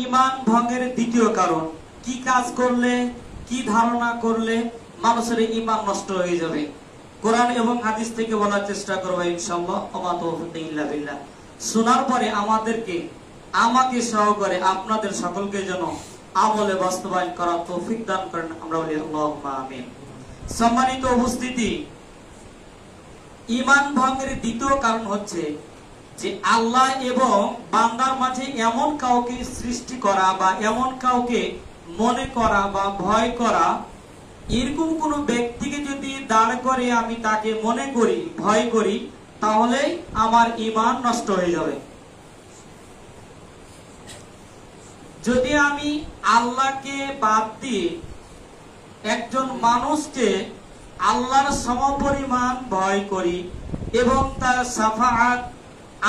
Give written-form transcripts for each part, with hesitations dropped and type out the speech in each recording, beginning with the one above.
ঈমান ভঙ্গের দ্বিতীয় কারণ, কি কাজ করলে, কি ধারণা করলে মানুষের ঈমান নষ্ট হয়ে যাবে। কোরআন এবং হাদিস থেকে বলার চেষ্টা করব ইনশাআল্লাহ। ওমা তাওফীক ইল্লা বিল্লাহ। শোনার পরে আমাকে সহকারে আপনাদের সকলকে যেন আমলে বাস্তবায়ন করার তৌফিক দান করেন, আমরা বলি আল্লাহুম্মা আমিন। সম্মানিত উপস্থিতি, ঈমান ভঙ্গের দ্বিতীয় কারণ হচ্ছে যে আল্লাহ এবং বান্দার মাঝে এমন কাউকে সৃষ্টি করা বা এমন কাউকে মনে করা বা ভয় করা, এরকম কোন ব্যক্তিকে যদি দাঁড় করে আমি তাকে মনে করি, ভয় করি, তাহলে আমার ঈমান নষ্ট হয়ে যাবে। যদি আমি আল্লাহকে বাদ দিয়ে একজন মানুষকে আল্লাহর সমপরিমাণ ভয় করি এবং তার শাফাআত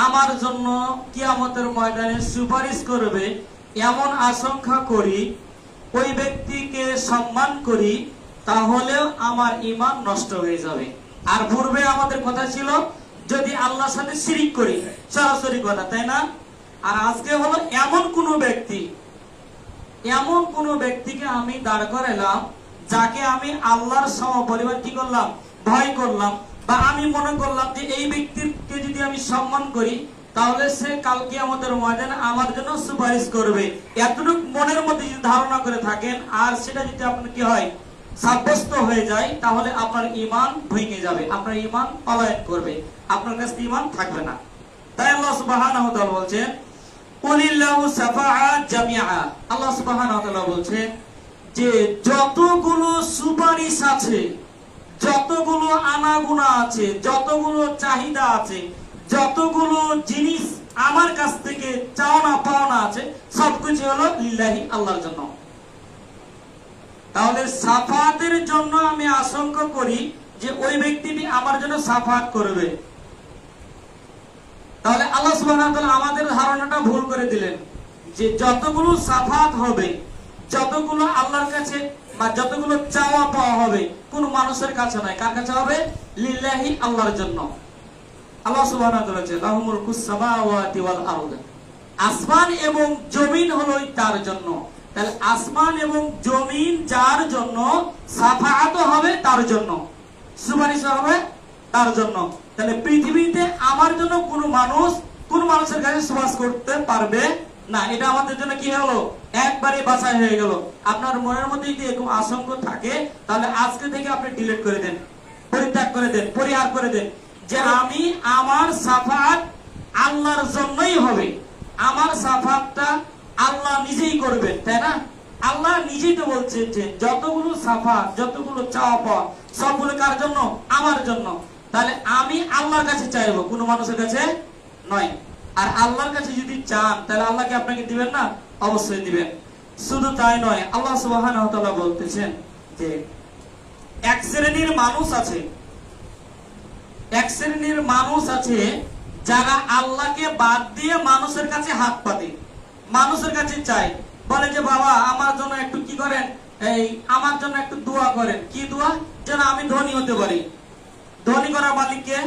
আমার জন্য কিয়ামতের ময়দানে সুপারিশ করবে এমন আশঙ্কা করি, ওই ব্যক্তিকে সম্মান করি, তাহলেও আমার ঈমান নষ্ট হয়ে যাবে। আর পূর্বে আমাদের কথা ছিল যদি আল্লাহর সাথে শিরিক করি, সরাসরি কথা, তাই না? আর আজকে হলো এমন কোন ব্যক্তিকে আমি দাঁড় করালাম যাকে আমি আল্লাহর সমপরিমাণ কি করলাম, ভয় করলাম, বা আমি মনে করলাম যে এই ব্যক্তিকে যদি আমি সম্মান করি তাহলে সে কাল কিয়ামতের ময়দানে আমার জন্য সুপারিশ করবে। এতটুকু মনের মধ্যে যদি ধারণা করে থাকেন আর সেটা যদি আপনার কি হয়, সাব্যস্ত হয়ে যায়, তাহলে আপনার ঈমান ভেঙে যাবে, আপনার ঈমান পলায়ন করবে, আপনার কাছে ঈমান থাকবে না। তাই আল্লাহ সুবহানাহু ওয়া তাআলা বলছেন কুলিল্লাহু শাফাআত জামিআ। আল্লাহ সুবহানাহু ওয়া তাআলা বলছেন যে যতগুলো সুপারিশ আছে, যতগুলো আনাগুনা আছে, যতগুলো চাহিদা আছে, যতগুলো জিনিস আমার কাছ থেকে চাওনা পাওনা আছে, সবকিছু হলো লিল্লাহি, আল্লাহর জন্য। তাহলে শাফাআতের জন্য আমি আশঙ্কা করি যে ওই ব্যক্তিটি আমার জন্য শাফাআত করবে। তাহলে আল্লাহ সুবহানাহু ওয়া তাআলা আমাদের ধারণাটা ভুল করে দিলেন যে যতগুলো শাফাআত হবে, যতগুলো আল্লাহর কাছে বা যতগুলো চাওয়া পাওয়া হবে কোন মানুষের কাছে নয়, কার কাছে হবে? লিল্লাহি, আল্লাহর জন্য। আল্লাহ সুবহানাহু ওয়া তাআলা বলেন লাহুমুল সামাওয়াতি ওয়াল আরদ, আসমান এবং জমিন হলো তার জন্য। তাহলে আসমান এবং জমিন যার জন্য, শাফাআত হবে তার জন্য, সুপারিশ হবে তার জন্য। তাহলে পৃথিবীতে আমার জন্য কোন মানুষের কাছে সুপারিশ করতে পারবে না। এটা আমাদের জন্য কি হলো, একবারে বাছাই হয়ে গেল। আপনার মনের মধ্যে যদি এরকম আশঙ্কা থাকে তাহলে আজকে থেকে আপনি ডিলিট করে দেন, পরিত্যাগ করে দেন, পরিহার করে দেন যে আমি আমার শাফাআত আল্লাহর জন্যই হবে, আমার শাফাআতটা আল্লাহ নিজেই করবেন, তাই না? আল্লাহ নিজেই তো বলছেন যে যতগুলো শাফাআত, যতগুলো চাওয়া পাওয়া সবগুলো কার জন্য? আমার জন্য। তাহলে আমি আল্লাহর কাছে চাইবো, কোন মানুষের কাছে নয়। আর আল্লাহর কাছে যদি চান তাহলে আল্লাহকে আপনাকে দিবেন না? অবশ্যই দিবেন। শুধু তাই নয়, আল্লাহ সুবহানাহু ওয়া তাআলা বলতেছেন যে এক শ্রেণীর মানুষ আছে যারা আল্লাহকে বাদ দিয়ে মানুষের কাছে হাত পাতে, মানুষের কাছে চায়, বলে যে বাবা আমার জন্য একটু কি করেন, আমার জন্য একটু দোয়া করেন। কি দোয়া? যেন আমি ধনী হতে পারি। ধনী করার মালিক কে?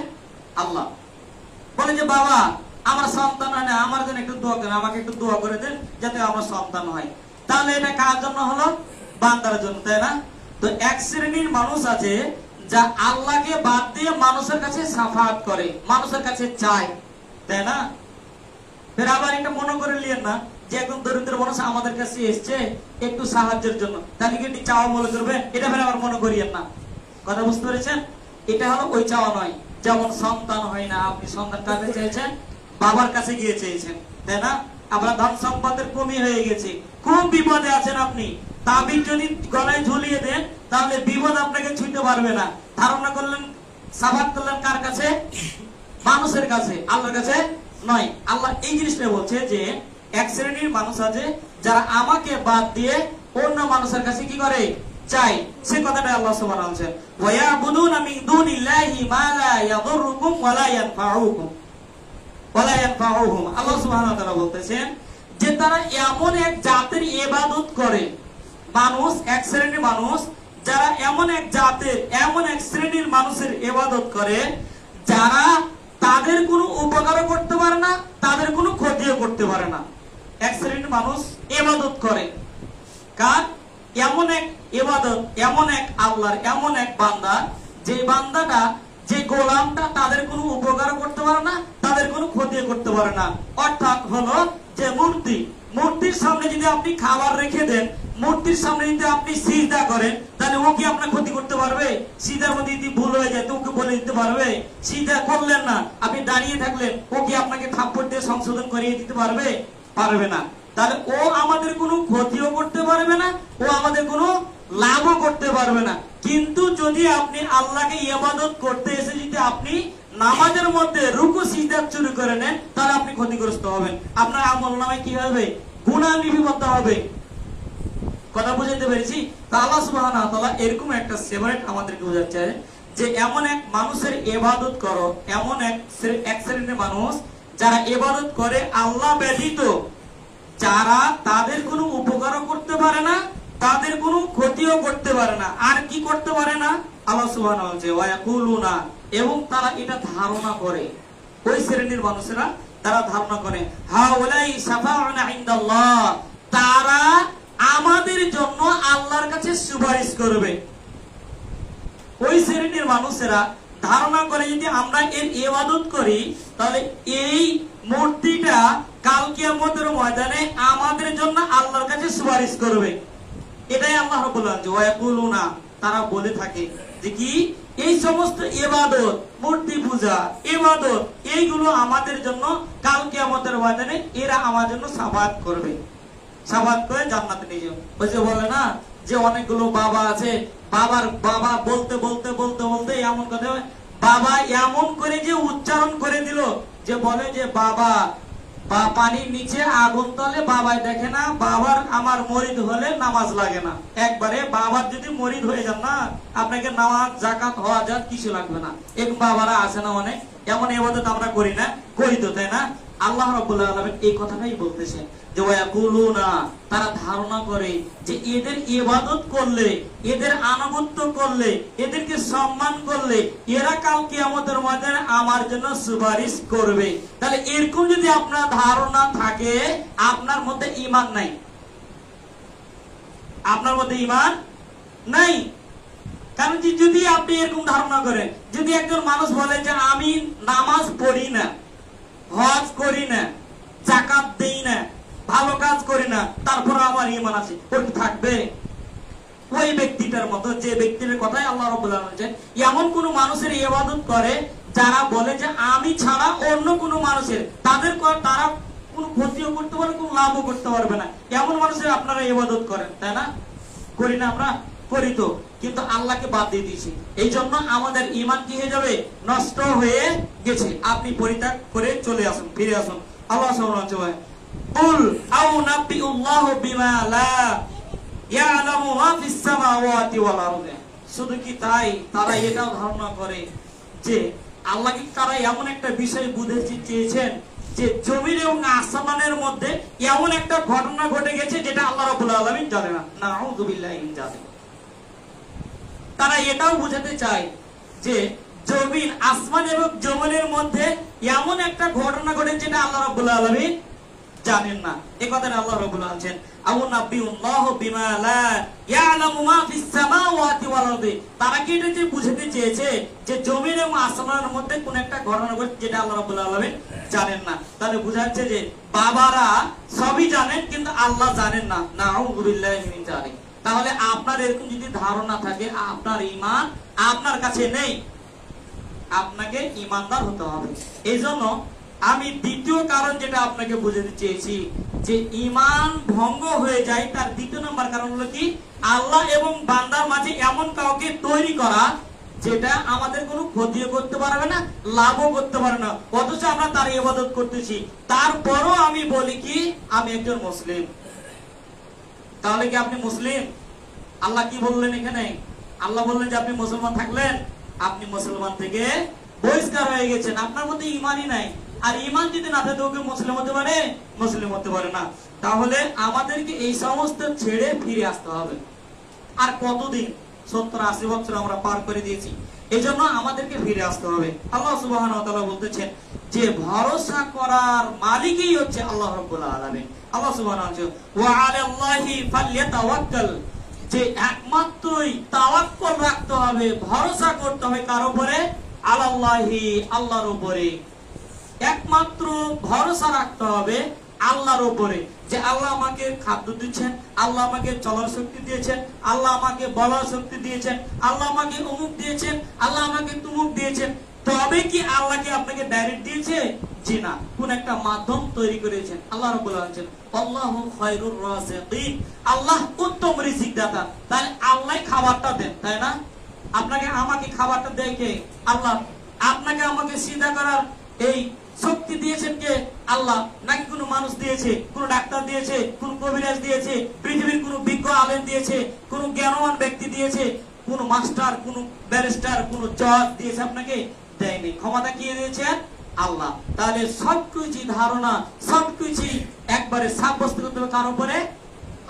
আল্লাহ। বলে যে বাবা আমার সন্তান হয় না, আমার জন্য একটু দোয়া করেন, আমাকে একটু দোয়া করে দেন যাতে আমার সন্তান হয়। তাহলে এটা কার জন্য হলো? বান্দার জন্য, তাই না? তো এক শ্রেণীর মানুষ আছে যা আল্লাহকে বাদ দিয়ে মানুষের কাছে শাফাআত করে, মানুষের কাছে চায়, তাই না? ফের আবার এটা মনে করে নিয়েন না যে একদম দরিদ্র মানুষ আমাদের কাছে এসছে একটু সাহায্যের জন্য, তাকে কি চাওয়া মনে করবেন? এটা ফের আবার মনে করিয়েন না। কথা বুঝতে পেরেছেন? এটা হলো ওই চাওয়া নয়। যেমন সন্তান হয় না, আপনি সন্তান কাছে চেয়েছেন, বাবার কাছে গিয়ে চেয়েছেন, তাই না? আপনার ধন সম্পদের কমি হয়ে গেছে, খুব বিপদে আছেন আপনি, তাবিজ যদি গলায় ঝুলিয়ে দেন তাহলে বিপদ আপনাকে ছুঁতে পারবে না। ধারণা করলেন, শাফাআত করলেন কার কাছে? মানুষের কাছে, আল্লাহর কাছে নয়। আল্লাহ এই জিনিসটা বলছে যে এক শ্রেণীর মানুষ আছে যারা আমাকে বাদ দিয়ে অন্য মানুষের কাছে কি করে? চাই। সে কথাটা আল্লাহ সুবহানাহু ওয়া তাআলা বলেন ওয়া ইয়াবুদুনা মিন দুনিল্লাহি মা লা ইয়াদুররুকুম ওয়া লা ইয়ানফাউকুম ওয়া লা ইয়ানফাউহুম। আল্লাহ সুবহানাহু ওয়া তাআলা বলতেছেন যে তারা এমন এক জাতের ইবাদত করে, মানুষ, এক শ্রেণীর মানুষ যারা এমন এক জাতের, এমন এক শ্রেণীর মানুষের ইবাদত করে যারা তাদের কোনো উপকারও করতে পারে না, তাদের কোনো ক্ষতিও করতে পারে না। এক শ্রেণীর মানুষ ইবাদত করে। কার? এমন এক ইবাদত, এমন এক আল্লাহর এমন এক বান্দা, যে বান্দাটা, যে গোলামটা তাদের কোনো উপকার করতে পারে না, তাদের কোনো ক্ষতি করতে পারে না। অর্থাৎ হলো যে মূর্তি, মূর্তির সামনে যদি আপনি খাবার রেখে দেন, মূর্তির সামনে যদি আপনি সিজদা করেন, তাহলে ও কি আপনার ক্ষতি করতে পারবে? সিজদার মধ্যে যদি ভুল হয়ে যায় তো ওকে বলে দিতে পারবে? সিজদা করলেন না, আপনি দাঁড়িয়ে থাকলেন, ও কি আপনাকে থাপ্পড় দিয়ে সংশোধন করিয়ে দিতে পারবে? পারবে না। তাহলে ও আমাদের কোনো ক্ষতিও করতে পারবে না, ও আমাদের কোনো লাভও করতে পারবে না। কিন্তু যদি আপনি আল্লাহকে ইবাদত করতে এসে যদি আপনি নামাজের মধ্যে রুকু সিজদা চুরি করে নেন, তাহলে আপনি ক্ষতিগ্রস্ত হবেন। আপনার আমলনামায় কি হবে? গুনাহ লিপিবদ্ধ হবে। কথা বুঝাতে পেরেছি? তা আল্লাহ সুবহানাহু ওয়া তাআলা এরকম একটা সেপারেট আমাদেরকে বোঝাচ্ছে যে এমন এক মানুষের ইবাদত করো, এমন এক শ্রেণীর মানুষ যারা ইবাদত করে আল্লাহ ব্যতীত, যারা তাদের কোনো উপকারও করতে পারে না, তাদের কোনো ক্ষতিও করতে পারে না। আর কি করতে পারে না? আল্লাহ সুবহানাহু ওয়া তাআলা ইয়াকুলুনা, এবং তারা এটা ধারণা করে, ওই শ্রেণীর মানুষেরা তারা ধারণা করে হাউলাই শাফাউনা ইনদাল্লাহ, তারা আমাদের জন্য আল্লাহর কাছে সুপারিশ করবে। ওই শ্রেণীর মানুষেরা ধারণা করে যদি আমরা এর ইবাদত করি, তাহলে এই মূর্তিটা কাল কিয়ামতের ময়দানে আমাদের জন্য আল্লাহর কাছে সুপারিশ করবে। এটাই আল্লাহ রাব্বুল আলামিন ওয়ায়াকুলুনা, তারা বলে থাকে যে কি এই সমস্ত ইবাদত, মূর্তি পূজা, ইবাদত, এইগুলো আমাদের জন্য কাল কিয়ামতের ময়দানে এরা আমাদের জন্য শাফাআত করবে, শাফাআত করে জান্নাতে নিয়ে যাবে। ওই যে বলে না যে অনেকগুলো বাবা আছে, বাবার বাবা বলতে বলতে বলতে বলতে এমন কথা, বাবা এমন করে যে উচ্চারণ করে দিল যে বলে যে বাবা বা পানির নিচে আগুন তলে বাবাই দেখে না, বাবার আমার মরিদ হলে নামাজ লাগে না। একবারে বাবার যদি মরিদ হয়ে যান না, আপনাকে নামাজ যাকাত হওয়া যাক কিছু লাগবে না। এক বাবারা আছে না অনেক, এমন ইবাদত আমরা করি না, করি তো, তাই না? আল্লাহ রাব্বুল আলামিন এই কথাটাই বলতেছেন যে ওয়ায়াকুলুনা, তারা ধারণা করে যে এদের ইবাদত করলে, এদের আনুগত্য করলে, এদেরকে সম্মান করলে এরা কাল কিয়ামতের ময়দানে আমার জন্য সুপারিশ করবে। তাহলে এরকম যদি আপনার ধারণা থাকে, আপনার মধ্যে ঈমান নাই, আপনার মধ্যে ঈমান নাই। কারণ যদি আপনি এরকম ধারণা করেন, যদি একজন মানুষ বলে যে আমি নামাজ পড়ি না, হজ করি না, যাকাত দেই না, ভালো কাজ করি না, তারপর আমার ঈমান আছে, ওর কি থাকবে? ওই ব্যক্তিটার মতো, যে ব্যক্তির কথাই আল্লাহ রাব্বুল আলামিন বলেছেন, এমন কোন মানুষের ইবাদত করে যারা বলে যে আমি ছাড়া অন্য কোন মানুষের, তাদের তারা কোনো ক্ষতিও করতে পারবে, কোনো লাভও করতে পারবে না, এমন মানুষের আপনারা ইবাদত করেন, তাই না? করি না আমরা? করি তো, কিন্তু আল্লাহকে বাদ দিয়ে দিয়েছি। এই জন্য আমাদের ঈমান কি হয়ে যাবে? নষ্ট হয়ে গেছে। আপনি পরিত্যাগ করে চলে আসুন, ফিরে আসুন। আল্লাহ সুবহানাহু ওয়া তাআলা কুল আউ নাবিউল্লাহু বিমা লা ইয়ালামু মা ফিস সামাওয়াতি ওয়াল আরদি। শুধু কি তাই, তারা এটাও ধারণা করে যে আল্লাহ কি তারা এমন একটা বিষয় বুঝাতে চেয়েছেন যে জমিন এবং আসমানের মধ্যে এমন একটা ঘটনা ঘটে গেছে যেটা আল্লাহ রাব্বুল আলামিন জানে না। নাউযু বিল্লাহি মিন যালিক। তারা এটাও বোঝাতে চায় যে জমিন, আসমান এবং জমিনের মধ্যে এমন একটা ঘটনা ঘটে যেটা আল্লাহ রাব্বুল আলামিন জানেন না। এই কথাটা আল্লাহ রাব্বুল আলামিন বলেন আউ নাবিউল্লাহু বিমা লা ইয়ালামু মা ফিস সামাওয়াতি ওয়াল আরদি। তারা কি এটা যে বুঝাতে চেয়েছে যে জমিন এবং আসমানের মধ্যে কোন একটা ঘটনা ঘটে যেটা আল্লাহ রাব্বুল আলামিন জানেন না। তাহলে বোঝাচ্ছে যে বাবারা সবই জানেন কিন্তু আল্লাহ জানেন না। নাউযু বিল্লাহি মিন যালিক। তাহলে আপনার এরকম যদি ধারণা থাকে, আপনার ঈমান আপনার কাছে নেই, আপনাকে ঈমানদার হতে হবে। এইজন্য আমি দ্বিতীয় কারণ যেটা আপনাকে বুঝাতে চেয়েছি যে ঈমান ভঙ্গ হয়ে যায়, তার দ্বিতীয় নম্বর কারণ হলো কি, আল্লাহ এবং বান্দার মাঝে এমন কাউকে তৈরি করা যেটা আমাদের কোনো ক্ষতিও করতে পারবে না, লাভও করতে পারবে না, অথচ আমরা তার ইবাদত করতেছি। তারপরও আমি বলি কি আমি একজন মুসলিম। তাহলে কি আপনি মুসলিম? আল্লাহ কি বললেন এখানে? আল্লাহ বললেন যে আপনি মুসলমান থাকলেন, আপনি মুসলমান থেকে বহিষ্কার হয়ে গেছেন, আপনার মধ্যে ঈমানই নাই। আর ঈমান যদি না থাকে ওকে মুসলিম হতে পারে? মুসলিম হতে পারে না। তাহলে আমাদেরকে এই সমস্ত ছেড়ে ফিরে আসতে হবে। আর কতদিন? 70-80 বছর আমরা পার করে দিয়েছি। এই জন্য আমাদেরকে ফিরে আসতে হবে। আল্লাহ সুবহানাহু ওয়া তাআলা বলতেছেন যে ভরসা করার মালিকই হচ্ছে আল্লাহ রাব্বুল আলামিন। আল্লাহ সুবহানাহু ওয়া আলাল্লাহি ফালইয়াতাওয়াক্কাল, যে একমাত্রই তাওয়াক্কুল রাখতে হবে, ভরসা করতে হবে কার উপরে? আলাল্লাহি, আল্লাহর উপরে। একমাত্র ভরসা রাখতে হবে আল্লাহর উপরে, যে আল্লাহ আমাকে খাদ্য দিচ্ছেন, আল্লাহ আমাকে চলার শক্তি দিয়েছেন, আল্লাহ আমাকে বলার শক্তি দিয়েছেন, আল্লাহ আমাকে অমুক দিয়েছেন, আল্লাহ আমাকে তুমুক দিয়েছেন। তবে কি আল্লাহকে আপনাকে ডাইরেক্ট দিয়েছে? জি না, কোন একটা মাধ্যম তৈরি করেছেন। আল্লাহ রাব্বুল আলামিন বলেন আল্লাহু খায়রুর রাযিকিন, আল্লাহ উত্তম রিজিক দাতা। তাহলে আল্লাহই খাবারটা দেন, তাই না? আপনাকে আমাকে খাবারটা দেয় কে? আল্লাহ। আপনাকে আমাকে সিধা করার এই শক্তি দিয়েছেন কে? আল্লাহ। নাকি কোনো মানুষ দিয়েছে, কোন ডাক্তার দিয়েছে, কোন কবিরাজ দিয়েছে, পৃথিবীর কোন বিজ্ঞ আলেম দিয়েছে, কোন জ্ঞানবান ব্যক্তি দিয়েছে, কোন মাস্টার, কোন ব্যারিস্টার, কোন জজ দিয়েছে? আপনাকে দেয়নি। ক্ষমতা কে দিয়েছেন? আল্লাহ। তাহলে সবকিছু ধারণা, সবকিছু একবারে সাব্যস্ত করতে হবে কার উপরে?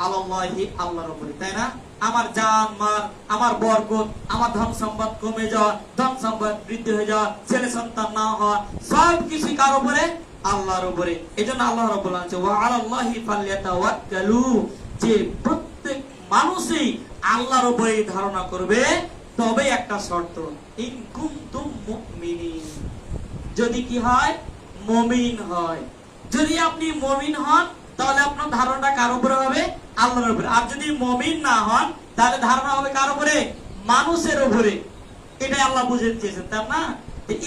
আল্লাহি, আল্লাহর উপরে, তাই না? আমার জান মাল, আমার বরকত, আমার ধন সম্পদ কমে যাওয়া, ধন সম্পদ বৃদ্ধি হয়ে যাওয়া, ছেলে সন্তান না হওয়া, সবকিছু কার উপরে? আল্লাহর উপরে। এজন্য আল্লাহ রাব্বুল আলামিন বলেন ওয়া আলাল্লাহি ফালইয়াতাওয়াক্কালু, যে প্রত্যেক মানুষই আল্লাহর উপরে ধারণা করবে। তবে একটা শর্ত, ইন কুনতুম মুমিনিন, যদি কি হয়? মুমিন হয়। যদি আপনি মুমিন হন তাহলে আপনার ধারণা কার উপরে হবে? আল্লাহর উপরে। আর যদি মুমিন না হন তাহলে ধারণা হবে কার উপরে? মানুষের উপরে। এটাই আল্লাহ বুঝিয়ে দিয়েছেন, তাই না?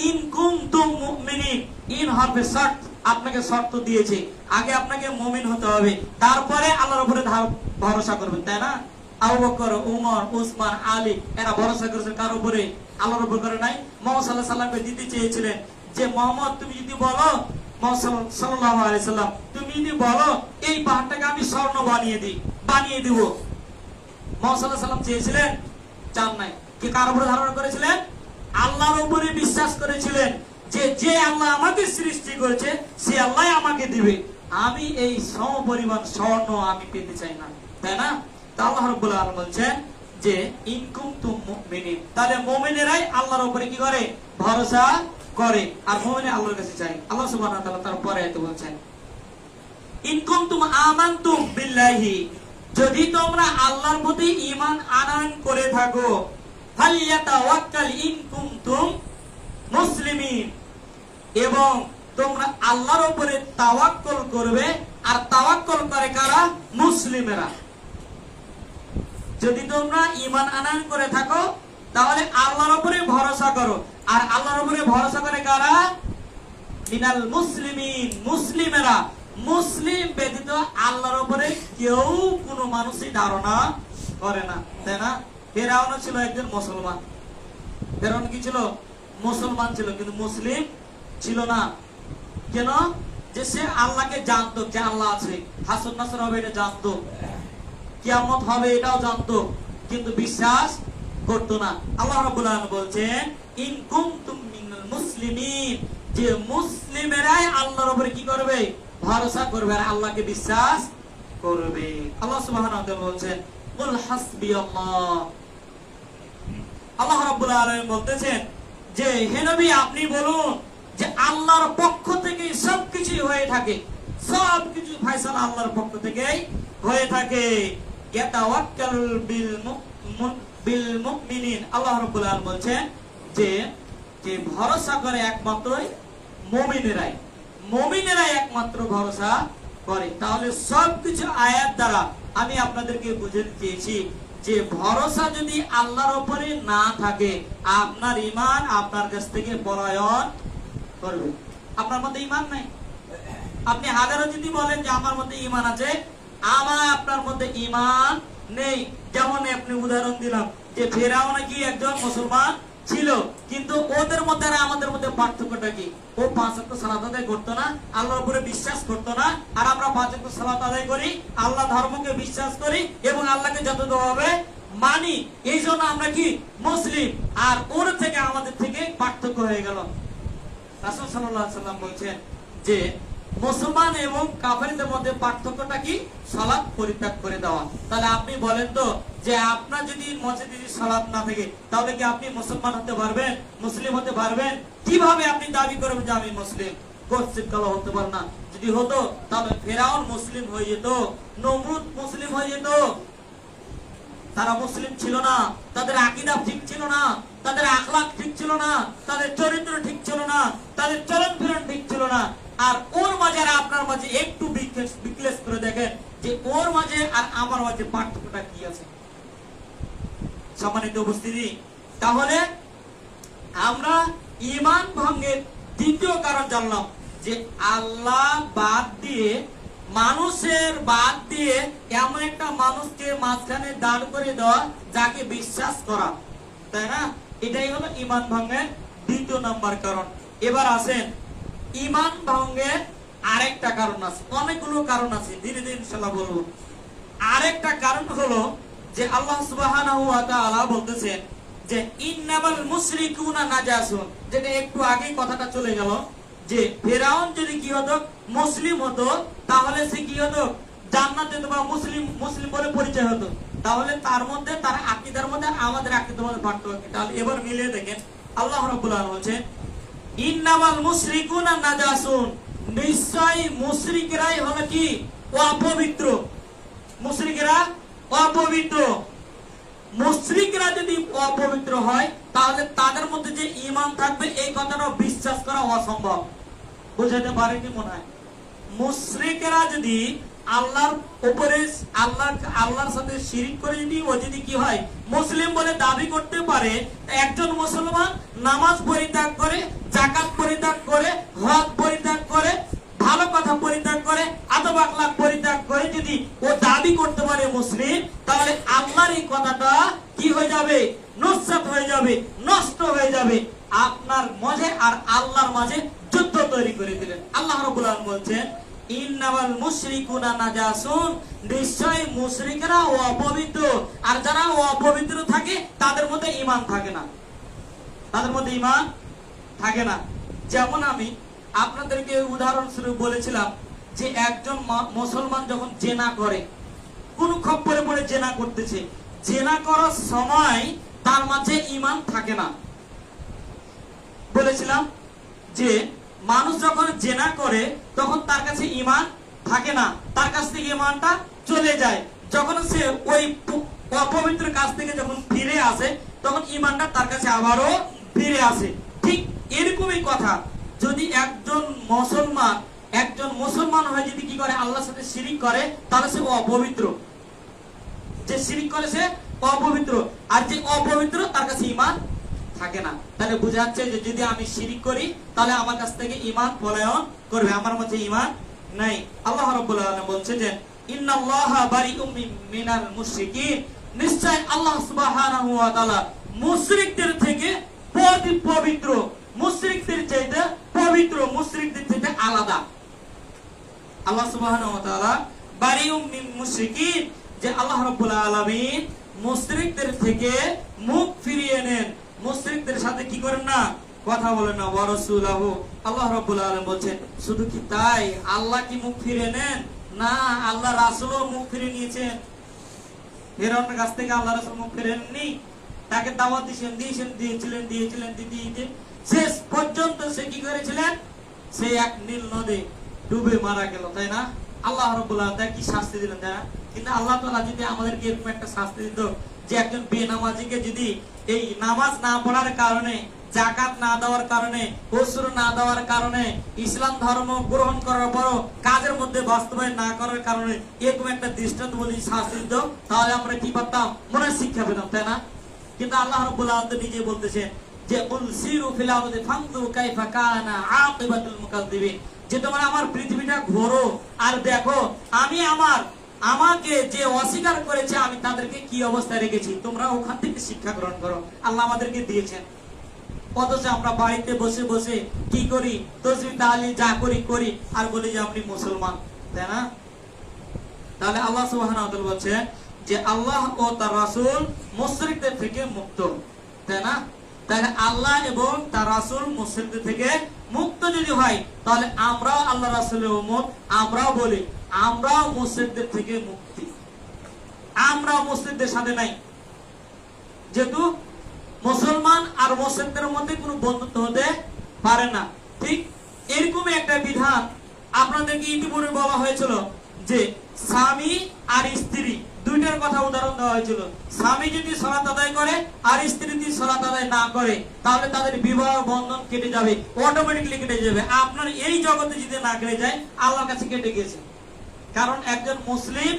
ইন কুনতুম মুমিনিন, ইন হরফে শর্ত, আপনাকে শর্ত দিয়েছে। আগে আপনাকে মুমিন হতে হবে, তারপরে আল্লাহর উপরে ভরসা করবেন, তাই না? আবু বকর, উমর, উসমান, আলী এরা ভরসা করেছেন কার উপরে? আল্লাহর উপরে করে নাই। মুহাম্মদ সাল্লাল্লাহু আলাইহি সাল্লামকে দিতে চেয়েছিলেন যে মুহাম্মদ তুমি যদি বলো, মুহাম্মদ সাল্লাল্লাহু আলাইহি সাল্লাম তুমি যদি বলো এই পাহাড়টাকে আমি স্বর্ণ বানিয়ে দিব। মুহাম্মদ সাল্লাল্লাহু আলাইহি সাল্লাম চেয়েছিলেন, চান নাই। কি কার উপরে ধারণা করেছিলেন? আল্লাহর উপরে বিশ্বাস করেছিলেন যে যে আল্লাহ আমাকে সৃষ্টি করেছে সে আল্লাহ আমাকে দিবে, আমি এই সম পরিমাণ স্বর্ণ আমি পেতে চাই না, তাই না? আল্লাহ রাব্বুল আলামিন বলছেন যে ইন কুনতুম মুমিনিন, তাহলে মুমিনেরাই আল্লাহর উপরে কি করে? ভরসা করে। আর মুমিনে আল্লাহর কাছে চায়। আল্লাহ সুবহানাহু ওয়া তাআলা তারপরে আয়াতে বলছেন ইন কুনতুম আমানতুম বিল্লাহি, যদি তোমরা আল্লাহর প্রতি ঈমান আনয়ন করে থাকো, ফালইয়াতাওয়াক্কাল ইন কুনতুম মুসলিমিন, এবং তোমরা আল্লাহর উপরে তাওয়াক্কুল করবে। আর তাওয়াক্কুল করে কারা? মুসলিমেরা। যদি তোমরা ঈমান আনয়ন করে থাকো তাহলে আল্লাহর উপরে ভরসা করো। আর আল্লাহর উপরে ভরসা করে কারা? মিনাল মুসলিমিন, মুসলিমেরা। মুসলিম ব্যতীত আল্লাহর উপরে কেউ কোনো মানুষই ধারণা করে না, তাই না? ফেরাউন ছিল একজন মুসলমান। ফেরাউন কি ছিল? মুসলমান ছিল, কিন্তু মুসলিম ছিল না। কেন? যে সে আল্লাহকে জানতো যে আল্লাহ আছে, হাসর নাসর হবে এটা জানতো, কিয়ামত হবে এটাও জানতো, কিন্তু বিশ্বাস করতো না। আল্লাহ রাব্বুল আলামিন বলছেন ইন কুনতুম মিনাল মুসলিমিন, যে মুসলিমেরাই আল্লাহর উপরে কি করবে? ভরসা করবে আর আল্লাহকে বিশ্বাস করবে। আল্লাহ সুবহানাহু ওয়া তাআলা বলছেন কুল হাসবিয়াল্লাহ, আল্লাহ রাব্বুল আলামিন বলতেছেন যে হে নবী আপনি বলুন যে আল্লাহর পক্ষ থেকে সবকিছু হয়ে থাকে, সবকিছু ফয়সালা আল্লাহর পক্ষ থেকেই হয়ে থাকে। ইয়াতাওয়াক্কাল বিল মুমিনিন, আল্লাহ রাব্বুল আলামিন বলছেন যে যে ভরসা করে একমাত্রই মুমিনেরাই, মুমিনেরাই একমাত্র ভরসা করে। তাহলে সবকিছু আয়াত দ্বারা আমি আপনাদেরকে বুঝাতে চেয়েছি যে ভরসা যদি আল্লাহর উপরে না থাকে আপনার ঈমান আপনার কাছ থেকে পলায়ন করবে। আপনার মধ্যে ঈমান নাই, আপনি হাজারো যদি বলেন যে আমার মধ্যে ঈমান আছে, আমার আপনার মধ্যে ঈমান নেই। যেমন আপনি উদাহরণ দিলাম যে ফেরাউন কি একজন মুসলমান ছিল, কিন্তু ওদের মধ্যে আর আমাদের মধ্যে পার্থক্যটা কি? ও 5 ওয়াক্ত সালাত আদায় করতো না, আল্লাহর উপরে বিশ্বাস করতো না। আর আমরা 5 ওয়াক্ত সালাত আদায় করি, আল্লাহ ধর্মকে বিশ্বাস করি এবং আল্লাহকে যথাযথভাবে মানি। এই জন্য আমরা কি মুসলিম। আর ওর থেকে আমাদের থেকে পার্থক্য হয়ে গেল। রাসূল সাল্লাল্লাহু আলাইহি ওয়াসাল্লাম বলছেন যে মুসলমান এবং কাফেরদের মধ্যে পার্থক্যটা কি? সালাত পরিত্যাগ করে দেওয়া। তাহলে আপনি বলেন তো যে আপনার যদি মসজিদে সালাত না থাকে তাহলে কি আপনি মুসলমান হতে পারবেন, মুসলিম হতে পারবেন? কিভাবে আপনি দাবি করবেন যে আমি মুসলিম? কোশ্চিন কালো হতে পারে না। যদি হতো তাহলে ফেরাউন মুসলিম হয়ে যেত, নমরুদ মুসলিম হয়ে যেত। তারা মুসলিম ছিল না, তাদের আকীদা ঠিক ছিল না, তাদের আখলাক ঠিক ছিল না, তাদের চরিত্র ঠিক ছিল না, তাদের চলন ফিরন ঠিক ছিল না। আর ওর মাঝে আর আপনার মাঝে একটু বিক্লেস করে দেখেন যে ওর মাঝে আর আমার মাঝে পার্থক্যটা কি আছে। সম্মানিত উপস্থিতি, তাহলে আমরা ঈমান ভঙ্গের দ্বিতীয় কারণ জানলাম যে আল্লাহ বাদ দিয়ে, মানুষের বাদ দিয়ে এমন একটা মানুষকে মাঝখানে দাঁড় করে দেওয়া যাকে বিশ্বাস করা, তাই না? এটাই হলো ঈমান ভঙ্গের দ্বিতীয় নাম্বার কারণ। এবার আসেন ঈমান ভঙ্গের আরেকটা কারণ আছে, অনেকগুলো কারণ আছে, ধীরে ধীরে ইনশাআল্লাহ বলবো। আরেকটা কারণ হলো যে আল্লাহ সুবহানাহু ওয়া তাআলা বলতেছেন যে ইন্নামাল মুশরিকুনা নাজাসুন, যেটা একটু আগেই কথাটা চলে গেল যে ফেরাউন যদি কি হতো, মুসলিম হতো, তাহলে সে কি হতো, জান্নাতে বা মুসলিম মুসলিম বলে পরিচয় হতো। তাহলে তার মধ্যে, তার আকীদার মধ্যে আমাদের আকীদার মধ্যে পার্থক্য কি? তাহলে এবার মিলিয়ে দেখেন, আল্লাহ রাব্বুল আলামিন বলেন ইন্নামাল মুশরিকুনা নাজাসুন, নিশ্চয়ই মুশরিকরাই হলো কি? অপবিত্র। মুশরিকরা অপবিত্র। মুশরিকরা যদি অপবিত্র হয় তাহলে তাদের মধ্যে যে ঈমান থাকবে এই কথাটা বিশ্বাস করা অসম্ভব। বুঝাতে পারেনি মনে হয়? মুশরিকরা যদি আল্লাহর উপরে আল্লাহর সাথে শিরিক করে যদি ও যদি কি হয়, মুসলিম বলে দাবি করতে পারে, একজন মুসলমান নামাজ পরিত্যাগ করে, যাকাত পরিত্যাগ করে, হজ পরিত্যাগ করে, ভালো কথা পরিত্যাগ করে, আদব আখলাক পরিত্যাগ করে যদি ও দাবি করতে পারে মুসলিম, তাহলে আল্লাহর এই কথাটা কি হয়ে যাবে? নস্যাৎ হয়ে যাবে, নষ্ট হয়ে যাবে। আপনার মাঝে আর আল্লাহর মাঝে যুদ্ধ তৈরি করে দিলেন। আল্লাহ রাব্বুল আলামিন বলছেন ইন্নামাল মুশরিকুনা নাজাসুন, নিশ্চয়ই মুশরিকরা অপবিত্র। আর যারা অপবিত্র থাকে তাদের মধ্যে ঈমান থাকে না, তাদের মধ্যে ঈমান থাকে না। যেমন আমি আপনাদেরকে উদাহরণস্বরূপ বলেছিলাম যে একজন মুসলমান যখন জেনা করে, কোন খপ্পরে পড়ে জেনা করতেছে, জেনা করার সময় তার মাঝে ঈমান থাকে না। বলেছিলাম যে মানুষ যখন জেনা করে তখন তার কাছে ঈমান থাকে না, তার কাছ থেকে ঈমানটা চলে যায়। যখন সে ওই অপবিত্র কাজ থেকে যখন ফিরে আসে তখন ঈমানটা তার কাছে আবারও ফিরে আসে। ঠিক এরকমই কথা, যদি একজন মুসলমান হয় যদি কি করে, আল্লাহর সাথে শিরিক করে, তাহলে সে অপবিত্র। যে শিরিক করে সে অপবিত্র, আর যে অপবিত্র তার কাছে ঈমান থাকে না। তাহলে বোঝা যাচ্ছে যে যদি আমি শিরিক করি তাহলে আমার কাছ থেকে ঈমান পলায়ন করবে, আমার মধ্যে ঈমান নাই। আল্লাহ রাব্বুল আলামিন বলছেন যে ইন্নাল্লাহা বারিউম মিনাল মুশরিকিন, নিশ্চয় আল্লাহ সুবহানাহু ওয়া তাআলা মুশরিকদের থেকে পবিত্র, মুশরিকদের চাইতে পবিত্র, মুশরিকদের থেকে আলাদা। আল্লাহ সুবহানাহু ওয়া তাআলা বারিউম মিন মুশরিকিন, যে আল্লাহ রাব্বুল আলামিন মুশরিকদের থেকে মুখ ফিরিয়ে নেন, মুশরিকদের সাথে কি করেন না, কথা বলেন না। ওয়া রাসূলুহু, আল্লাহ রাব্বুল আলামিন বলেন শুধু কি তাই, আল্লাহ কি মুখ ফিরিয়ে নেন? না, আল্লাহ রাসূলও মুখ ফিরিয়ে নিয়েছেন। ফেরাউনের কাছ থেকে আল্লাহ রাসূল মুখ ফিরিয়েননি, তাকে দাওয়াত দিয়েছিলেন দিতে শেষ পর্যন্ত সে কি করেছিলেন? সে এক নীল নদে ডুবে মারা গেল, তাই না? আল্লাহ রাব্বুল আলামিন তাকে কি শাস্তি দিলেন, তাই না? কিন্তু আল্লাহ তাআলা যদি আমাদেরকে এরকম একটা শাস্তি দিত যে একজন বেনামাজিকে যদি এই নামাজ না পড়ার কারণে, যাকাত না দেওয়ার কারণে, ওসর না দেওয়ার কারণে, ইসলাম ধর্ম গ্রহণ করার পরও কাজের মধ্যে বাস্তবায়ন না করার কারণে এরকম একটা দৃষ্টান্ত বলি শাস্তি দিত, তাহলে আমরা কি করতাম? মনে শিক্ষা পেতাম, তাই না? কিন্তু আল্লাহ রাব্বুল আলামিন নিজে বলতেছেন যে উলসিরু ফিল আরদি ফানজুরু কাইফা কানা আকিবাতুল মুকাজ্জিবিন, যে তোমরা আমার পৃথিবীটা ঘোরো আর দেখো আমি আমাকে যে অস্বীকার করেছে আমি তাদেরকে কি অবস্থায় রেখেছি, তোমরা ওখান থেকে শিক্ষা গ্রহণ করো। আল্লাহ আমাদেরকে দিয়েছেন। অথচ আমরা বাড়িতে বসে বসে কি করি? তাসবিহ তাহলিল যা করি আর বলি যে আপনি মুসলমান, তাই না? তাহলে আল্লাহ সুবহানাহু ওয়া তাআলা বলেন যে আল্লাহ ও তার রাসূল মুশরিকদের থেকে মুক্ত, তাই না? তাহলে আল্লাহ এবং তার রাসূল মুশরিকদের থেকে মুক্ত যদি হয়, তাহলে আমরাও আল্লাহ রাসূলের উম্মত, আমরাও বলি আমরাও মুশরিকদের থেকে মুক্তি, আমরা মুশরিকদের সাথে নাই। যেহেতু মুসলমান আর মুশরিকদের মধ্যে কোনো বন্ধুত্ব হতে পারে না। ঠিক এরকমই একটা বিধান আপনাদেরকে ইতিপূর্বে বলা হয়েছিল যে স্বামী আর স্ত্রী দুইটার কথা উদাহরণ দেওয়া হয়েছিল। স্বামী যদি সালাত আদায় করে আর স্ত্রী যদি সালাত আদায় না করে, তাহলে তাদের বিবাহ বন্ধন কেটে যাবে, অটোমেটিক্যালি কেটে যাবে। আপনার এই জগতে যদি না কেটে যায়, আল্লাহর কাছে কেটে গেছে। কারণ একজন মুসলিম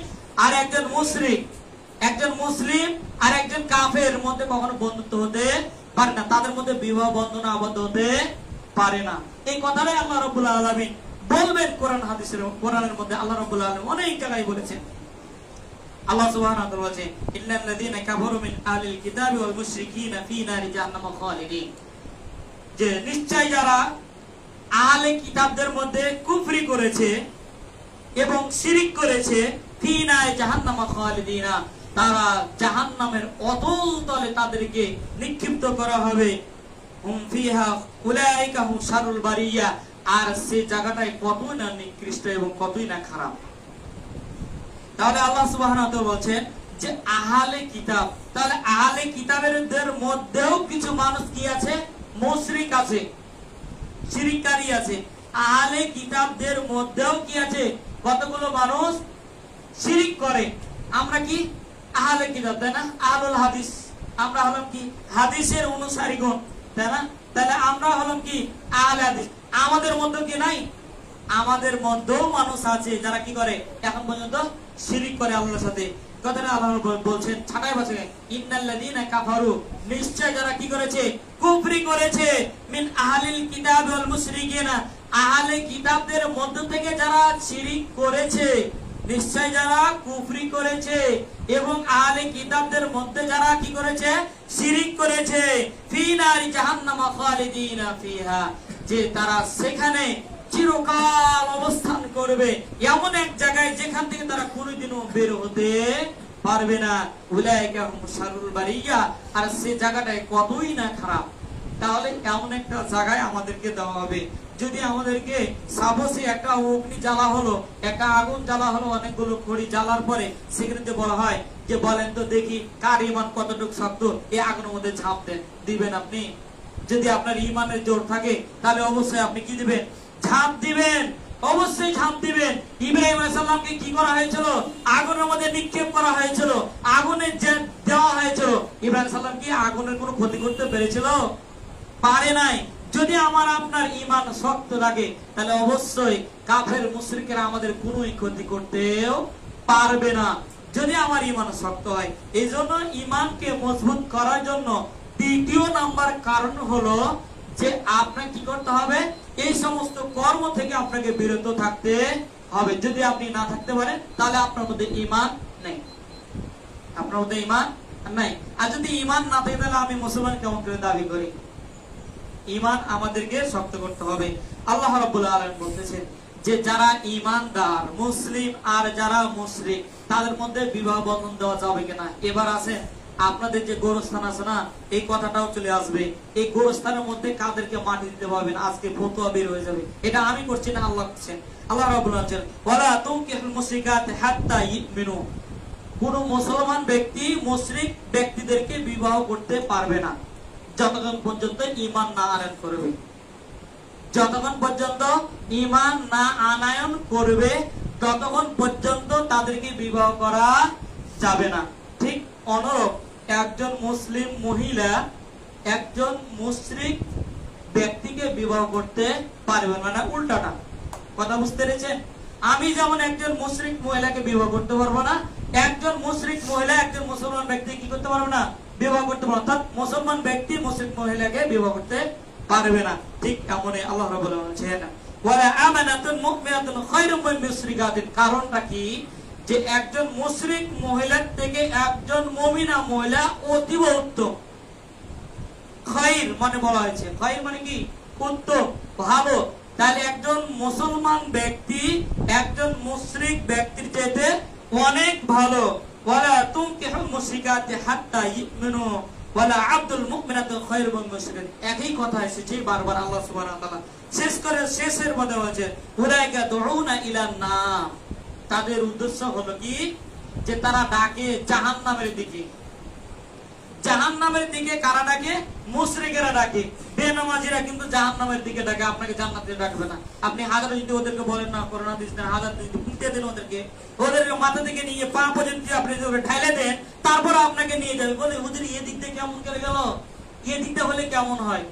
আর একজন মুশরিক, একজন মুসলিম আর একজন কাফের মধ্যে কখনো বন্ধুত্ব হতে পারে না, তাদের মধ্যে বিবাহ বন্ধন আবদ্ধ হতে পারে না। এই কথাটাই আল্লাহ রাব্বুল আলামিন বলবেন কোরআন হাদিসের, কোরআনের মধ্যে আল্লাহ রাব্বুল আলামিন অনেক জায়গায় বলেছেন। আল্লাহ সুবহানাহু ওয়া তাআলা বলেছেন, ইন্নাল্লাযীনা কাফারু মিন আহলিল কিতাবি ওয়াল মুশরিকিনা ফী নারি জাহান্নাম খালিদিন, যে নিশ্চয় যারা আহলে কিতাবদের মধ্যে কুফরি করেছে এবং শিরিক করেছে, ফী নারি জাহান্নাম খালিদিনা, তারা জাহান্নামের অতল তলে তাদেরকে নিক্ষিপ্ত করা হবে। হুম ফিহা উলাইকা হুম শারুল বারিয়া, আর সেই জায়গাটায় কতই না নিকৃষ্ট এবং কতই না খারাপ। তাহলে আল্লাহ সুবহানাহু ওয়া তাআলা বলেন যে আহলে কিতাব, তাহলে আহলে কিতাবের মধ্যেও কিছু মানুষ কি আছে? মুশরিক আছে, শিরককারী আছে। আহলে কিতাবদের মধ্যেও কি আছে? কতগুলো মানুষ শিরিক করে। আমরা কি আহলে কিতাব, তাই না? আহলুল হাদিস, আমরা হলাম কি হাদিসের অনুসারীগণ, তাই না? তাহলে আমরা হলাম কি আহলে হাদিস। আমাদের মধ্যে কি নাই? আমাদের মধ্যেও মানুষ আছে যারা কি করে? এখন পর্যন্ত শিরিক করে আল্লাহর সাথে। কথাটা আল্লাহ বলছেন ছাটাই ভাষায়, ইন্নাল্লাযীনা কাফারু, নিশ্চয় যারা কি করেছে? কুফরি করেছে, মিন আহলিল কিতাব ওয়াল মুশরিকিনা, আহলে কিতাবদের মধ্য থেকে যারা শিরিক করেছে, নিশ্চয় যারা কুফরি করেছে এবং আহলে কিতাবদের মধ্যে যারা কি করেছে? শিরিক করেছে, ফী নারি জাহান্নাম খালিদিনা ফিহা, যে তারা সেখানে চিরকাল অবস্থান করবে, এমন এক জায়গায় যেখান থেকে তারা কোনোদিনও বের হতে পারবে না। উলাইকা হুম শারুল বারিয়া, আর সেই জায়গাটায় কতই না খারাপ। তাহলে এমন একটা জায়গায় আমাদেরকে দেওয়া হবে, যদি আমাদেরকে সাপোজে একটা অগ্নি জ্বালা হলো, একটা আগুন জ্বালা হলো, অনেকগুলো খড়ি জ্বালার পরে সেখানে যে বলা হয় যে বলেন তো দেখি কার ঈমান কতটুকু শক্ত, এই আগুনের মধ্যে ঝাঁপ দেন, দিবেন আপনি? যদি আপনার ঈমানের জোর থাকে তাহলে অবশ্যই আপনি কি দিবেন? ঝাঁপ দিবেন, অবশ্যই ঝাঁপ দিবেন। ইব্রাহিম আলাইহিস সালামকে কি করা হয়েছিল? আগুনের মধ্যে নিক্ষেপ করা হয়েছিল, আগুনে দেওয়া হয়েছিল। ইব্রাহিম সালাম কি আগুনের কোনো ক্ষতি করতে পেরেছিল? পারে নাই। যদি আমার আপনার ঈমান শক্ত লাগে, তাহলে অবশ্যই কাফের মুশরিকেরা আমাদের কোনোই ক্ষতি করতেও পারবে না, যদি আমার ঈমান শক্ত হয়। এই জন্য ঈমানকে মজবুত করার জন্য দ্বিতীয় নাম্বার কারণ হলো যে আপনাকে কি করতে হবে? এই সমস্ত কর্ম থেকে আপনাকে বিরত থাকতে হবে। যদি আপনি না থাকতে পারেন, তাহলে আপনার মধ্যে ঈমান নেই, আপনার মধ্যে ঈমান নাই। আর যদি ঈমান না থাকে, তাহলে আমি মুসলমান কেমন করে দাবি করি? ঈমান আমাদেরকে শক্ত করতে হবে। আল্লাহ রাব্বুল আলামিন বলতেছেন যে যারা ঈমানদার মুসলিম আর যারা মুশরিক, তাদের মধ্যে বিবাহ বন্ধন দেওয়া যাবে কিনা? এবার আছে আপনাদের যে গোরস্থান আছে না, এই কথাটাও চলে আসবে। এই গোরস্থানের মধ্যে কাদেরকে মাটি দিতে পারবেন, আজকে ফতোয়া বের হয়ে যাবে। এটা আমি করছি না, আল্লাহ করছেন। আল্লাহ রাব্বুল আলামিন বলেন, ওয়ালা তুনকিহুল মুশরিকাতি হাত্তা ইউমিনু, কোন মুসলমান ব্যক্তি মুশরিক ব্যক্তিদেরকে বিবাহ করতে পারবে না যতক্ষণ পর্যন্ত ঈমান না আনয়ন করবে। যতক্ষণ পর্যন্ত ঈমান না আনয়ন করবে, ততক্ষণ পর্যন্ত তাদেরকে বিবাহ করা যাবে না। ঠিক অনুরূপ একজন মুসলিম মহিলা একজন মুশরিক ব্যক্তিকে বিবাহ করতে পারবে না, উল্টাটা। কথা বুঝতে পেরেছেন? আমি যেমন একজন মুশরিক মহিলাকে বিবাহ করতে পারবো না, একজন মুশরিক মহিলা একজন মুসলমান ব্যক্তি কি করতে পারবে না? বিবাহ করতে পারবে। অর্থাৎ মুসলমান ব্যক্তি মুশরিক মহিলাকে বিবাহ করতে পারবে না। ঠিক এমনই আল্লাহ রাব্বুল আলামিন বলেছেন, ওয়ালা আমানাতুন মুমিনাতুন খায়রুম মিন মুশরিকাতিন। কারণটা কি? যে একজন মুশরিক মহিলার থেকে একজন মুমিনা মহিলা অতীব উত্তম। খায়র মানে বলা হয়েছে, খায়র মানে কি? উত্তম, ভালো। তাহলে একজন মুসলমান ব্যক্তি একজন মুশরিক ব্যক্তির চাইতে অনেক ভালো। ওয়ালা তুনকিহুল মুশরিকাতি হাত্তা ইউমিনু, ওয়ালা আব্দুল মুমিনাতু খায়রুম মিন মুশরিক। একই কথা এসেছে বারবার আল্লাহ সুবহানাহু ওয়া তাআলা শেষের মধ্যে বলেছে উলাইকা দুউনা ইলান নার, তাদের উদ্দেশ্য হলো কি যে তারা ডাকে জাহান্নামের দিকে। জাহান্নামের দিকে কারা ডাকে? মুশরিকেরা ডাকে। বেনামাজিরা কিন্তু জাহান্নামের দিকে ডাকে, আপনাকে জান্নাতে ডাকবে না। আপনি হাজার যদি ওদেরকে বলেন না করোনা দিস না, হাজার যদি উল্টে দেন ওদেরকে মাথা থেকে নিয়ে পা পর্যন্ত আপনি যদি ঢাইলে দেন, তারপর আপনাকে নিয়ে যাবে বলে ওদের এই দিক থেকে কেমন করে গেল, এই দিকটা হলে কেমন হয়।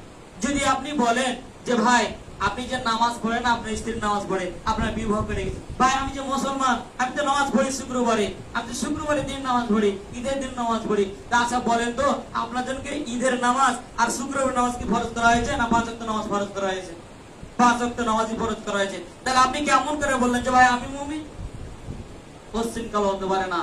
যদি আপনি বলেন যে ভাই আপনি যে নামাজ পড়েন, আপনার স্ত্রীর নামাজ পড়ে, আপনার বিবাহ করে গেছে, ভাই আমি যে মুসলমান, আমি তো নামাজ পড়ি শুক্রবারে, আমি তো শুক্রবারের দিন নামাজ পড়ি, ঈদের দিন নামাজ পড়ি। আচ্ছা বলেন তো আপনার জন্য ঈদের নামাজ আর শুক্রবারের নামাজ কি ফরজ করা হয়েছে না 5 ওয়াক্ত নামাজ ফরজ করা হয়েছে? 5 ওয়াক্ত নামাজই ফরজ করা হয়েছে। তাহলে আপনি কেমন করে বললেন যে ভাই আমি মুমিন? পশ্চিম কাল হতে পারে না।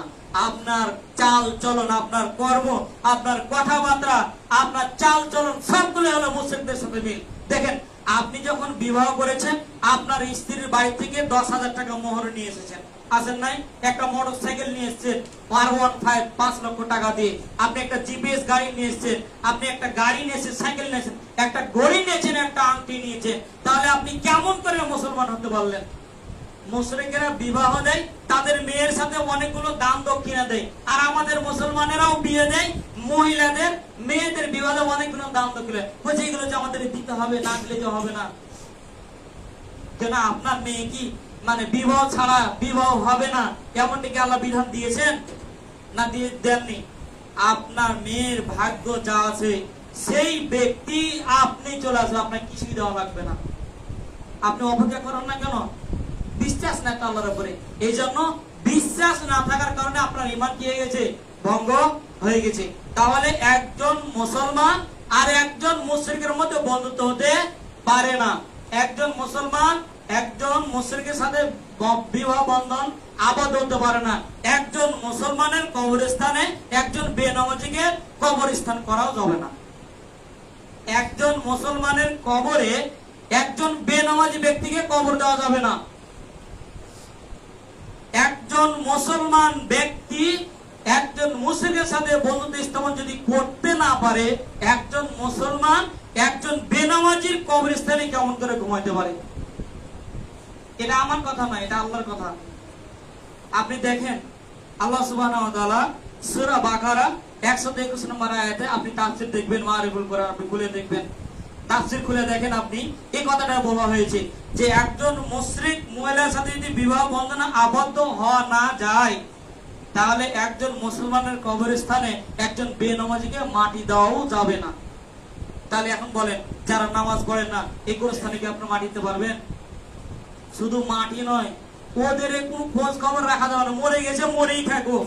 আপনার চাল চলন, আপনার কর্ম, আপনার কথাবার্তা, আপনার চাল চলন সবগুলো হলো মুসলিমদের সাথে মিল। দেখেন আপনি যখন বিবাহ করেছেন, আপনার স্ত্রীর বাড়ি থেকে 10,000 টাকা মোহর নিয়ে এসেছেন, আসেন নাই? একটা মোটরসাইকেল নিয়ে এসেছেন R15 5 লক্ষ টাকা দিয়ে, আপনি একটা জিপিএস গাড়ি নিয়ে এসেছেন, আপনি একটা গাড়ি নিয়েছেন, সাইকেল নিয়েছেন, একটা ঘড়ি নিয়েছেন, একটা আংটি নিয়েছেন। তাহলে আপনি কেমন করে মুসলমান হতে পারলেন? মুশরিকেরা বিবাহ দেয়, তাদের মেয়ের সাথে অনেকগুলো দান দক্ষিণা দেয়, আর আমাদের মুসলমানেরাও বিয়ে দেয়, মহিলাদের মেয়েদের বিবাহে অনেকগুলো দান দক্ষিণা বলছে এগুলো যে আমাদের দিতে হবে, না দিলে যে হবে না। কেন আপনার মেয়ে কি মানে বিবাহ ছাড়া বিবাহ হবে না এমনটি কি আল্লাহ বিধান দিয়েছেন? না দিয়ে দেননি। আপনার মেয়ের ভাগ্য যা আছে সেই ব্যক্তি আপনি চলে আসবে, আপনার কিছুই দেওয়া লাগবে না। আপনি অপেক্ষা করেন না কেন? বিশ্বাস নাই তো আল্লাহর উপরে। এই জন্য বিশ্বাস না থাকার কারণে আপনার ঈমান কি হয়ে গেছে? ভঙ্গ হয়ে গেছে। তাহলে একজন মুসলমান আর একজন মুশরিকের মধ্যে বন্ধুত্ব হতে পারে না। একজন মুসলমান একজন মুশরিকের সাথে বিবাহ বন্ধন আবদ্ধ হতে পারে না। একজন মুসলমানের কবরস্থানে একজন বেনামাজিকে কবরস্থান করাও যাবে না। একজন মুসলমানের কবরে একজন বেনামাজি ব্যক্তিকে কবর দেওয়া যাবে না। একজন মুসলমান ব্যক্তি একজন মুশরিকের সাথে বন্ধুত্ব স্থাপন যদি করতে না পারে, একজন মুসলমান একজন বেনামাজির কবরস্থানে কেমন করে ঘুমাইতে পারে? এটা আমার কথা নয়, এটা আল্লাহর কথা। আপনি দেখেন আল্লাহ সুবহানাহু ওয়া তাআলা সূরা বাকারা 121 নম্বর আয়াতে, আপনি তাফসীর দেখবেন, মারিফুল কোরআন আপনি খুলে দেখবেন, তাফসীর খুলে দেখেন, আপনি এই কথাটা বলা হয়েছে যে একজন মুশরিক মহিলার সাথে যদি বিবাহ বন্ধনে আবদ্ধ হওয়া না যায়, তাহলে একজন মুসলমানের কবরস্থানে একজন বেনামাজিকে মাটি দেওয়াও যাবে না। তাহলে এখন বলেন যারা নামাজ পড়েন না, এই কবরস্থানে কি আপনি মাটি দিতে পারবেন? শুধু মাটি নয়, ওদের কোনো খোঁজ খবর রাখা যাবে না। মরে গেছে মরেই থাকো,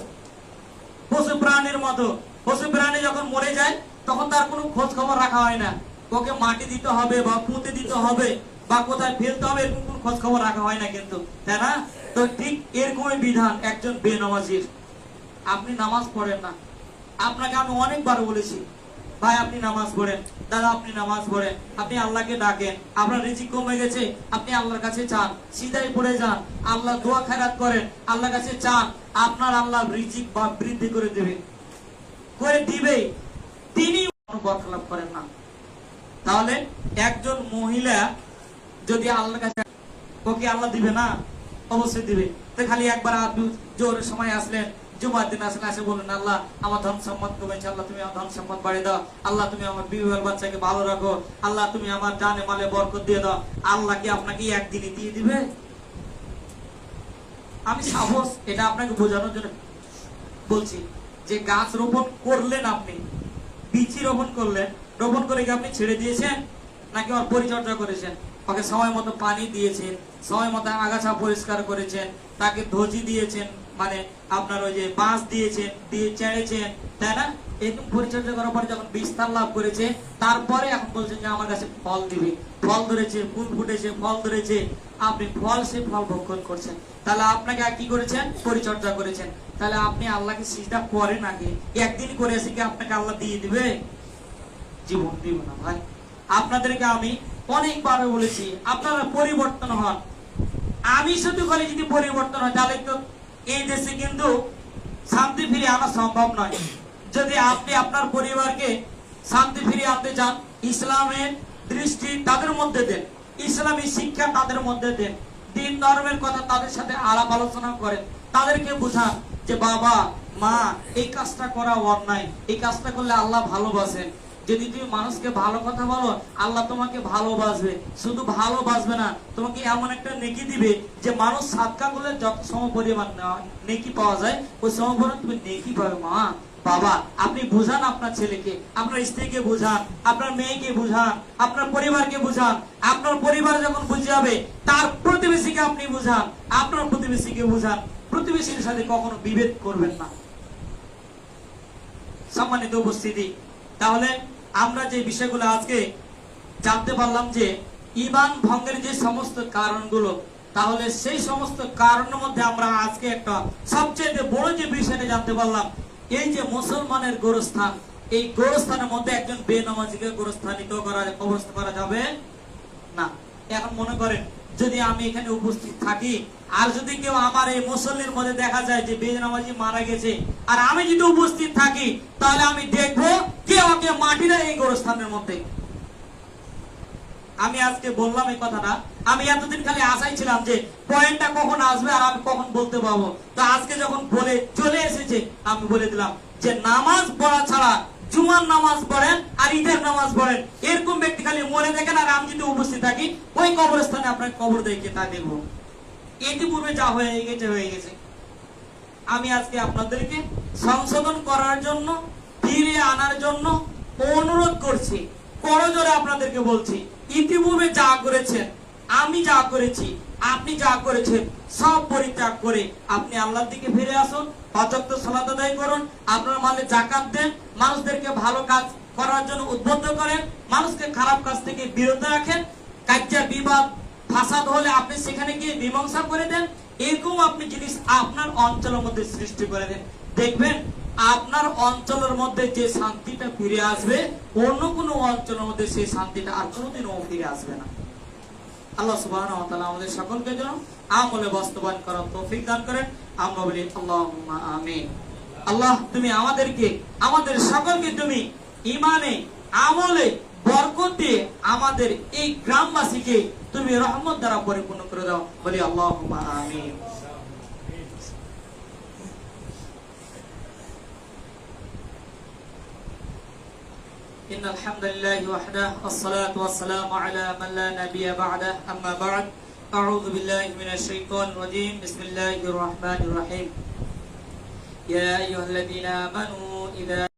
পশু প্রাণীর মতো। পশু প্রাণী যখন মরে যায় তখন তার কোনো খোঁজ খবর রাখা হয় না। ওকে মাটি দিতে হবে বা পুঁতে দিতে হবে বা কোথায় ফেলতে হবে, এরকম কোনো খোঁজ খবর রাখা হয় না কিন্তু, তাই না? তো ঠিক এরকমই বিধান একজন বেনামাজির। আপনি নামাজ পড়েন না, আপনাকে আমি অনেকবার বলেছি ভাই আপনি নামাজ পড়েন, দাদা আপনি নামাজ পড়েন, আপনি আল্লাহকে ডাকেন, আপনার রিজিক কমে গেছে, আপনি আল্লাহর কাছে চান, সিজদায় পড়ে যান, আল্লাহ দোয়া খেরাত করেন, আল্লাহর কাছে চান, আপনার আল্লাহ রিজিক বা বৃদ্ধি করে দিবে, তিনি কোনো বরখলাপ করেন না। তাহলে একজন মহিলা যদি আল্লাহর কাছে, ওকে আল্লাহ দিবে না? অবশ্যই দিবে। তো খালি একবার জোরের সময় আসলেন, জুমার দিন আসলে এসে বললেন আল্লাহ আমার ধন সম্পদ কমেছে, আল্লাহ তুমি আমার ধন সম্পদ বাড়িয়ে দাও, আল্লাহ তুমি আমার বিবাহ বাচ্চাকে ভালো রাখো, আল্লাহ তুমি আমার জানে মালে বরকত দিয়ে দাও। আল্লাহ কি আপনাকে একদিনই দিয়ে দিবে? আমি সাহস এটা আপনাকে বোঝানোর জন্য বলছি যে গাছ রোপণ করলেন, আপনি বীজ রোপণ করলেন, রোপণ করে কি আপনি ছেড়ে দিয়েছেন নাকি ওর পরিচর্যা করেছেন? ওকে সময় মতো পানি দিয়েছেন, সময় মতো আগাছা পরিষ্কার করেছেন, তাকে ধজি দিয়েছেন, মানে আপনার ওই যে বাঁশ দিয়েছেন, দিয়ে চেড়েছেন, তাই না? এরকম পরিচর্যা করার পরে যখন বিস্তার লাভ করেছে, তারপরে এখন বলছেন যে আমার কাছে ফল দিবে। ফল ধরেছে, ফুল ফুটেছে, ফল ধরেছে, আপনি ফল সেই ফল ভক্ষণ করছেন। তাহলে আপনাকে কি করেছেন? পরিচর্যা করেছেন। তাহলে আপনি আল্লাহকে সিজদা করেন আগে, একদিন করে এসে কি আপনাকে আল্লাহ দিয়ে দিবে? জীবন দিবে না ভাই। আপনাদেরকে আমি অনেকবার বলেছি আপনারা পরিবর্তন হন। আমি শুধু বলি যদি পরিবর্তন হয় তাহলে তো এই দেশে কিন্তু শান্তি ফিরে আনা সম্ভব নয়। যদি আপনি আপনার পরিবারকে শান্তি ফিরিয়ে আনতে চান, ইসলামের দৃষ্টি তাদের মধ্যে দেন, ইসলামী শিক্ষা তাদের মধ্যে দেন, দিন ধর্মের কথা তাদের সাথে আলাপ আলোচনা করেন, তাদেরকে বুঝান যে বাবা মা এই কাজটা করা অন্যায়, এই কাজটা করলে আল্লাহ ভালোবাসেন। যদি তুমি মানুষকে ভালো কথা বলো, আল্লাহ তোমাকে ভালোবাসবে। শুধু ভালোবাসবে না, তোমাকে এমন একটা নেকি দিবে যে মানুষ সাদকা করলে যত সম পরিমাণ নেকি পাওয়া যায়, ওই সম পরিমাণ তুমি নেকি পাবে। মা বাবা আপনি বুঝান আপনার ছেলেকে, আপনার স্ত্রীকে বুঝান, আপনার মেয়েকে বুঝান, আপনার পরিবারকে বুঝান। আপনার পরিবার যখন বুঝে যাবে, তার প্রতিবেশীকে আপনি বুঝান, আপনার প্রতিবেশীকে বুঝান। প্রতিবেশীর সাথে কখনো বিভেদ করবেন না। সম্মানিত উপস্থিতি, তাহলে আমরা যে বিষয়গুলো আজকে জানতে পারলাম যে ঈমান ভঙ্গের যে সমস্ত কারণগুলো, তাহলে সেই সমস্ত কারণের মধ্যে আমরা আজকে একটা সবচেয়ে বড় যে বিষয়টা জানতে পারলাম, এই যে মুসলমানের গোরস্থান, এই গোরস্থানের মধ্যে একজন বেনামাজিকে গোরস্থানিত কবরস্থ করা যাবে না। এখন মনে করেন যদি আমি এখানে উপস্থিত থাকি আর যদি কেউ আমার এই মুসল্লির মধ্যে দেখা যায় যে বেনামাজি মারা গেছে, আর আমি যদি উপস্থিত থাকি, তাহলে আমি দেখবো কে ওকে মাটি দেয় এই গোরস্থানের মধ্যে। আমি আজকে বললাম এই কথাটা, আমি এতদিন খালি আশাই ছিলাম যে পয়েন্টটা কখন আসবে আর আমি কখন বলতে পারবো। তো আজকে যখন বলে চলে এসেছে, আমি বলে দিলাম যে নামাজ পড়া ছাড়া জুমার নামাজ পড়েন আর ঈদের নামাজ পড়েন, এরকম ব্যক্তি খালি মরে দেখেন, আর আমি যদি উপস্থিত থাকি ওই কবরস্থানে আপনার কবর দেখে তা দেখবো। ইতিপূর্বে যা হয়ে গেছে হয়ে গেছে। আমি আজকে আপনাদেরকে সংশোধন করার জন্য, ফিরিয়ে আনার জন্য অনুরোধ করছি, করজোরে আপনাদেরকে বলছি, ইতিপূর্বে যা করেছেন, আমি যা করেছি, আপনি যা করেছেন, সব পরিত্যাগ করে আপনি আল্লাহর দিকে ফিরে আসুন, পাঁচ ওয়াক্ত সালাত আদায় করুন, আপনার মালে যাকাত দেন, মানুষদেরকে ভালো কাজ করার জন্য উদ্বুদ্ধ করেন, মানুষকে খারাপ কাজ থেকে বিরত রাখেন, কাজ্জা বিবাদ ফাসাদ হলে আপনি সেখানে গিয়ে মীমাংসা করে দেন। এরকম আপনি জিনিস আপনার অঞ্চলের মধ্যে সৃষ্টি করে দেন, দেখবেন আপনার অঞ্চলের মধ্যে যে শান্তিটা ফিরে আসবে, অন্য কোনো অঞ্চলের মধ্যে সেই শান্তিটা আর কোনোদিনও ফিরে আসবে না। আল্লাহ সুবহানাহু ওয়া তাআলা আমাদের সকলকে যেন আমলে বাস্তবায়ন করার তৌফিক দান করেন। আমরা বলি আল্লাহুম্মা আমিন। আল্লাহ তুমি আমাদেরকে, আমাদের সকলকে তুমি ঈমানে, আমলে বরকত দিয়ে আমাদের এই গ্রামবাসীকে তুমি রহমত দ্বারা পরিপূর্ণ করে দাও। বলি আল্লাহুম্মা আমিন। إن الحمد لله وحده والصلاة والسلام على من لا نبي بعده أما بعد أعوذ بالله من الشيطان الرجيم بسم الله الرحمن الرحيم يا أيها الذين آمنوا إذا